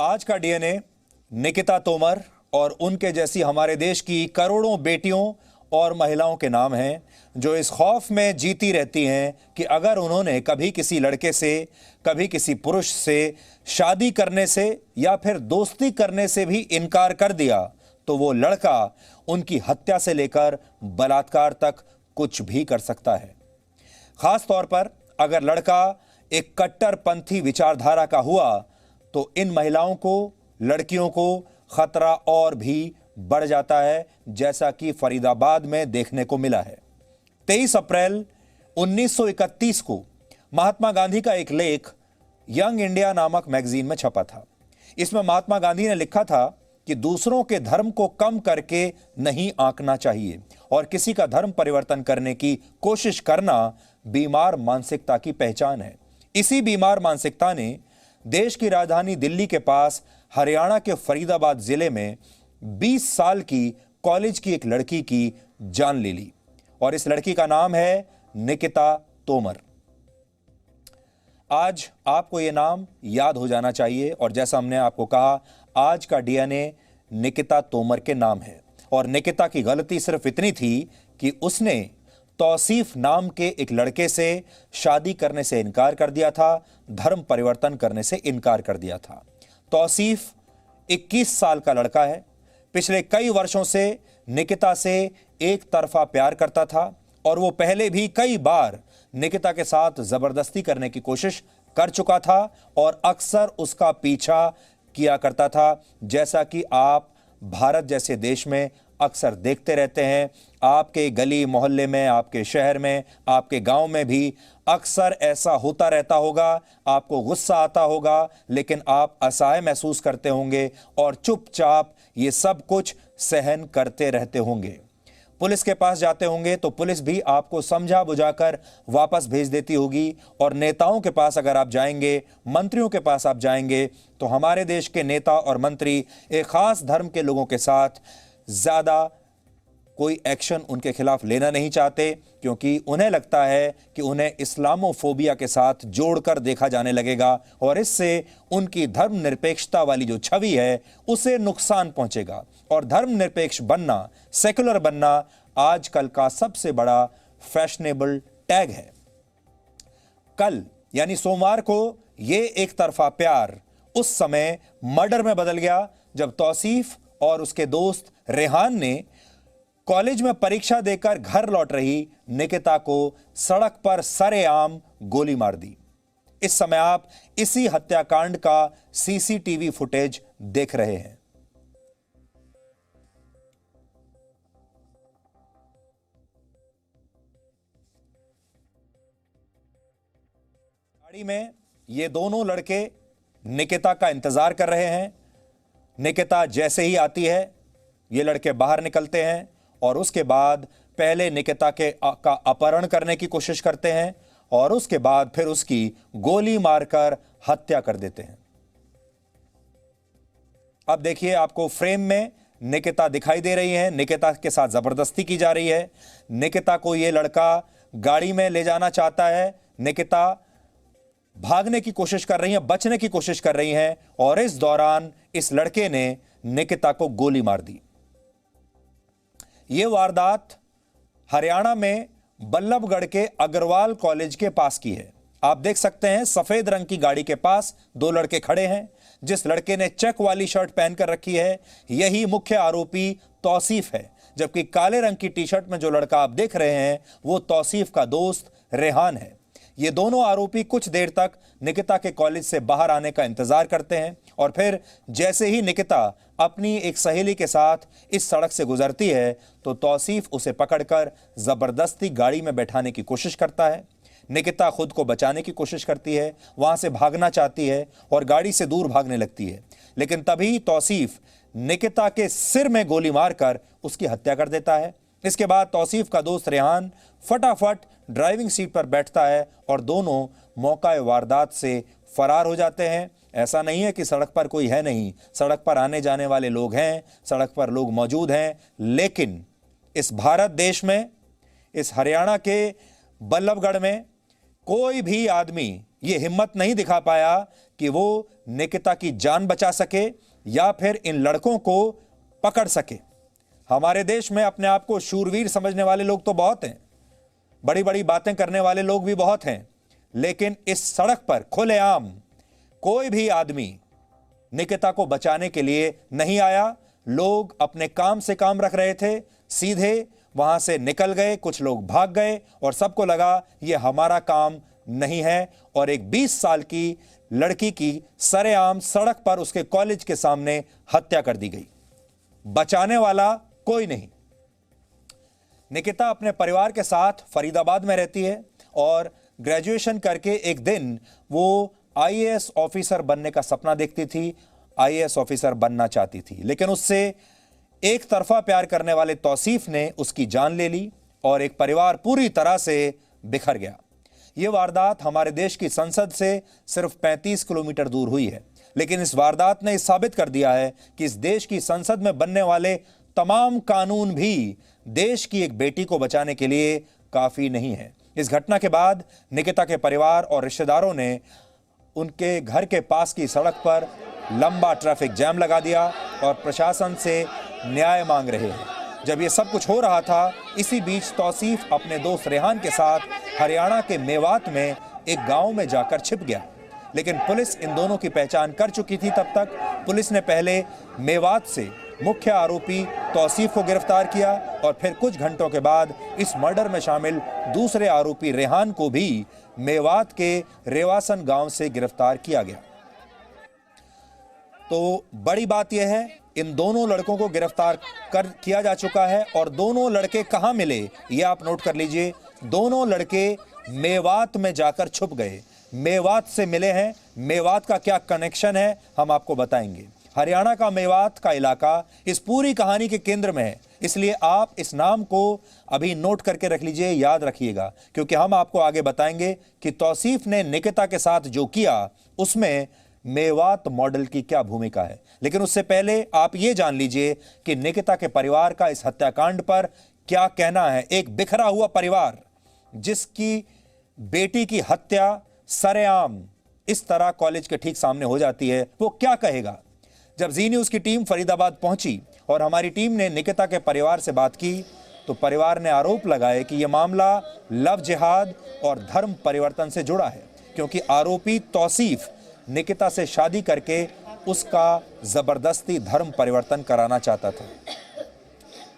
आज का डीएनए निकिता तोमर और उनके जैसी हमारे देश की करोड़ों बेटियों और महिलाओं के नाम हैं, जो इस खौफ में जीती रहती हैं कि अगर उन्होंने कभी किसी लड़के से, कभी किसी पुरुष से शादी करने से या फिर दोस्ती करने से भी इनकार कर दिया तो वो लड़का उनकी हत्या से लेकर बलात्कार तक कुछ भी कर सकता है। खास तौर पर अगर लड़का एक कट्टरपंथी विचारधारा का हुआ तो इन महिलाओं को, लड़कियों को खतरा और भी बढ़ जाता है, जैसा कि फरीदाबाद में देखने को मिला है। 23 अप्रैल 1931 को महात्मा गांधी का एक लेख यंग इंडिया नामक मैगजीन में छपा था। इसमें महात्मा गांधी ने लिखा था कि दूसरों के धर्म को कम करके नहीं आंकना चाहिए और किसी का धर्म परिवर्तन करने की कोशिश करना बीमार मानसिकता की पहचान है। इसी बीमार मानसिकता ने देश की राजधानी दिल्ली के पास हरियाणा के फरीदाबाद जिले में 20 साल की कॉलेज की एक लड़की की जान ले ली और इस लड़की का नाम है निकिता तोमर। आज आपको यह नाम याद हो जाना चाहिए और जैसा हमने आपको कहा, आज का डीएनए निकिता तोमर के नाम है। और निकिता की गलती सिर्फ इतनी थी कि उसने तौसीफ नाम के एक लड़के से शादी करने से इनकार कर दिया था, धर्म परिवर्तन करने से इनकार कर दिया था। तौसीफ 21 साल का लड़का है। पिछले कई वर्षों से निकिता से एक तरफा प्यार करता था और वो पहले भी कई बार निकिता के साथ जबरदस्ती करने की कोशिश कर चुका था और अक्सर उसका पीछा किया करता था, जैसा कि आप भारत जैसे देश में अक्सर देखते रहते हैं। आपके गली मोहल्ले में, आपके शहर में, आपके गांव में भी अक्सर ऐसा होता रहता होगा। आपको गुस्सा आता होगा, लेकिन आप असहाय महसूस करते होंगे और चुपचाप ये सब कुछ सहन करते रहते होंगे। पुलिस के पास जाते होंगे तो पुलिस भी आपको समझा बुझाकर वापस भेज देती होगी और नेताओं के पास अगर आप जाएंगे, मंत्रियों के पास आप जाएंगे तो हमारे देश के नेता और मंत्री एक खास धर्म के लोगों के साथ ज्यादा कोई एक्शन उनके खिलाफ लेना नहीं चाहते, क्योंकि उन्हें लगता है कि उन्हें इस्लामोफोबिया के साथ जोड़कर देखा जाने लगेगा और इससे उनकी धर्मनिरपेक्षता वाली जो छवि है उसे नुकसान पहुंचेगा। और धर्मनिरपेक्ष बनना, सेकुलर बनना आजकल का सबसे बड़ा फैशनेबल टैग है। कल यानी सोमवार को यह एक तरफा प्यार उस समय मर्डर में बदल गया जब तौसीफ और उसके दोस्त रेहान ने कॉलेज में परीक्षा देकर घर लौट रही निकिता को सड़क पर सरेआम गोली मार दी। इस समय आप इसी हत्याकांड का सीसीटीवी फुटेज देख रहे हैं। गाड़ी में ये दोनों लड़के निकिता का इंतजार कर रहे हैं। निकिता जैसे ही आती है, ये लड़के बाहर निकलते हैं और उसके बाद पहले निकिता का अपहरण करने की कोशिश करते हैं और उसके बाद फिर उसकी गोली मारकर हत्या कर देते हैं। अब देखिए, आपको फ्रेम में निकिता दिखाई दे रही है। निकिता के साथ जबरदस्ती की जा रही है। निकिता को यह लड़का गाड़ी में ले जाना चाहता है। निकिता भागने की कोशिश कर रही है, बचने की कोशिश कर रही है और इस दौरान इस लड़के ने निकिता को गोली मार दी। यह वारदात हरियाणा में बल्लभगढ़ के अग्रवाल कॉलेज के पास की है। आप देख सकते हैं, सफेद रंग की गाड़ी के पास दो लड़के खड़े हैं। जिस लड़के ने चेक वाली शर्ट पहनकर रखी है, यही मुख्य आरोपी तौसीफ है, जबकि काले रंग की टी शर्ट में जो लड़का आप देख रहे हैं वो तौसीफ का दोस्त रेहान है। ये दोनों आरोपी कुछ देर तक निकिता के कॉलेज से बाहर आने का इंतजार करते हैं और फिर जैसे ही निकिता अपनी एक सहेली के साथ इस सड़क से गुजरती है तो तौसीफ उसे पकड़कर जबरदस्ती गाड़ी में बैठाने की कोशिश करता है। निकिता खुद को बचाने की कोशिश करती है, वहां से भागना चाहती है और गाड़ी से दूर भागने लगती है, लेकिन तभी तौसीफ निकिता के सिर में गोली मारकर उसकी हत्या कर देता है। इसके बाद तौसीफ का दोस्त रेहान फटाफट ड्राइविंग सीट पर बैठता है और दोनों मौका वारदात से फरार हो जाते हैं। ऐसा नहीं है कि सड़क पर कोई है नहीं, सड़क पर आने जाने वाले लोग हैं, सड़क पर लोग मौजूद हैं, लेकिन इस भारत देश में, इस हरियाणा के बल्लभगढ़ में कोई भी आदमी ये हिम्मत नहीं दिखा पाया कि वो निकिता की जान बचा सके या फिर इन लड़कों को पकड़ सके। हमारे देश में अपने आप को शूरवीर समझने वाले लोग तो बहुत हैं, बड़ी बड़ी बातें करने वाले लोग भी बहुत हैं, लेकिन इस सड़क पर खुलेआम कोई भी आदमी निकिता को बचाने के लिए नहीं आया। लोग अपने काम से काम रख रहे थे, सीधे वहां से निकल गए, कुछ लोग भाग गए और सबको लगा यह हमारा काम नहीं है, और एक 20 साल की लड़की की सरेआम सड़क पर उसके कॉलेज के सामने हत्या कर दी गई। बचाने वाला कोई नहीं। निकिता अपने परिवार के साथ फरीदाबाद में रहती है और ग्रेजुएशन करके एक दिन वो आईएएस ऑफिसर बनने का सपना देखती थी, आईएएस ऑफिसर बनना चाहती थी, लेकिन उससे एक तरफा प्यार करने वाले तौसीफ ने उसकी जान ले ली और एक परिवार पूरी तरह से बिखर गया। यह वारदात हमारे देश की संसद से सिर्फ 35 किलोमीटर दूर हुई है, लेकिन इस वारदात ने साबित कर दिया है कि इस देश की संसद में बनने वाले तमाम कानून भी देश की एक बेटी को बचाने के लिए काफी नहीं है। इस घटना के बाद निकिता के परिवार और रिश्तेदारों ने उनके घर के पास की सड़क पर लंबा ट्रैफिक जैम लगा दिया और प्रशासन से न्याय मांग रहे हैं। जब ये सब कुछ हो रहा था, इसी बीच तौसीफ अपने दोस्त रेहान के साथ हरियाणा के मेवात में एक गांव में जाकर छिप गया, लेकिन पुलिस इन दोनों की पहचान कर चुकी थी। तब तक पुलिस ने पहले मेवात से मुख्य आरोपी तौसीफ को गिरफ्तार किया और फिर कुछ घंटों के बाद इस मर्डर में शामिल दूसरे आरोपी रेहान को भी मेवात के रेवासन गांव से गिरफ्तार किया गया। तो बड़ी बात यह है, इन दोनों लड़कों को गिरफ्तार किया जा चुका है और दोनों लड़के कहां मिले ये आप नोट कर लीजिए। दोनों लड़के मेवात में जाकर छुप गए, मेवात से मिले हैं। मेवात का क्या कनेक्शन है हम आपको बताएंगे। हरियाणा का मेवात का इलाका इस पूरी कहानी के केंद्र में है, इसलिए आप इस नाम को अभी नोट करके रख लीजिए, याद रखिएगा, क्योंकि हम आपको आगे बताएंगे कि तौसीफ ने निकिता के साथ जो किया उसमें मेवात मॉडल की क्या भूमिका है। लेकिन उससे पहले आप ये जान लीजिए कि निकिता के परिवार का इस हत्याकांड पर क्या कहना है। एक बिखरा हुआ परिवार जिसकी बेटी की हत्या सरेआम इस तरह कॉलेज के ठीक सामने हो जाती है, वो क्या कहेगा। जब जी न्यूज़ की टीम फरीदाबाद पहुंची और हमारी टीम ने निकिता के परिवार से बात की, तो परिवार ने आरोप लगाए कि यह मामला लव जिहाद और धर्म परिवर्तन से जुड़ा है, क्योंकि आरोपी तौसीफ निकिता से शादी करके उसका जबरदस्ती धर्म परिवर्तन कराना चाहता था।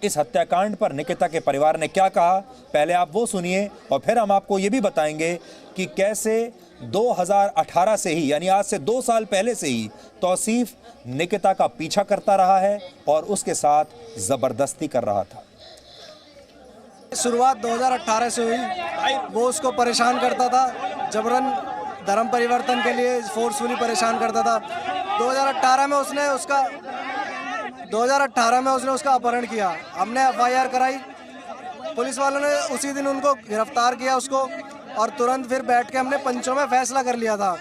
इस हत्याकांड पर निकिता के परिवार ने क्या कहा, पहले आप वो सुनिए और फिर हम आपको ये भी बताएंगे कि कैसे 2018 से ही, यानी आज से 2 साल पहले से ही तौसीफ निकिता का पीछा करता रहा है और उसके साथ जबरदस्ती कर रहा था। शुरुआत 2018 से हुई। वो उसको परेशान करता था, जबरन धर्म परिवर्तन के लिए फोर्सफुली परेशान करता था। 2018 में उसने उसका अपहरण किया। हमने एफआईआर कराई, पुलिस वालों ने उसी दिन उनको गिरफ्तार किया उसको, और तुरंत फिर बैठ के हमने पंचों में फैसला कर लिया था।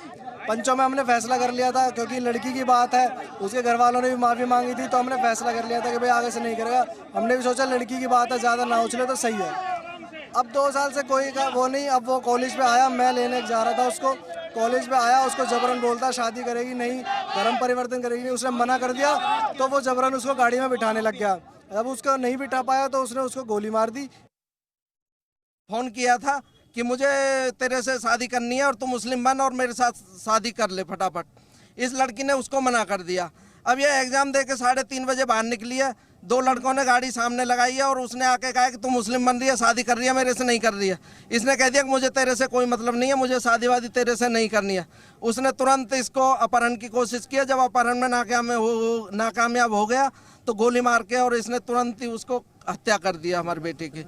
क्योंकि लड़की की बात है, उसके घर वालों ने भी माफ़ी मांगी थी, तो हमने फैसला कर लिया था कि भाई आगे से नहीं करेगा। हमने भी सोचा लड़की की बात है, ज़्यादा ना उछले तो सही है। अब 2 साल से कोई का वो नहीं। अब वो कॉलेज पे आया, मैं लेने जा रहा था उसको, कॉलेज पे आया, उसको जबरन बोलता शादी करेगी नहीं, धर्म परिवर्तन करेगी नहीं। उसने मना कर दिया तो वो जबरन उसको गाड़ी में बिठाने लग गया। जब उसको नहीं बिठा पाया तो उसने उसको गोली मार दी। फोन किया था कि मुझे तेरे से शादी करनी है और तू मुस्लिम बन और मेरे साथ शादी कर ले फटाफट। इस लड़की ने उसको मना कर दिया। अब ये एग्जाम दे के 3:30 बजे बाहर निकली है, 2 लड़कों ने गाड़ी सामने लगाई है और उसने आके कहा कि तू मुस्लिम बन रही है, शादी कर रही है, मेरे से नहीं कर रही है। इसने कह दिया कि मुझे तेरे से कोई मतलब नहीं है, मुझे शादी वादी तेरे से नहीं करनी है। उसने तुरंत इसको अपहरण की कोशिश की। जब अपहरण में नाकामयाब हो गया तो गोली मार के और इसने तुरंत ही उसको हत्या कर दिया हमारी बेटी की।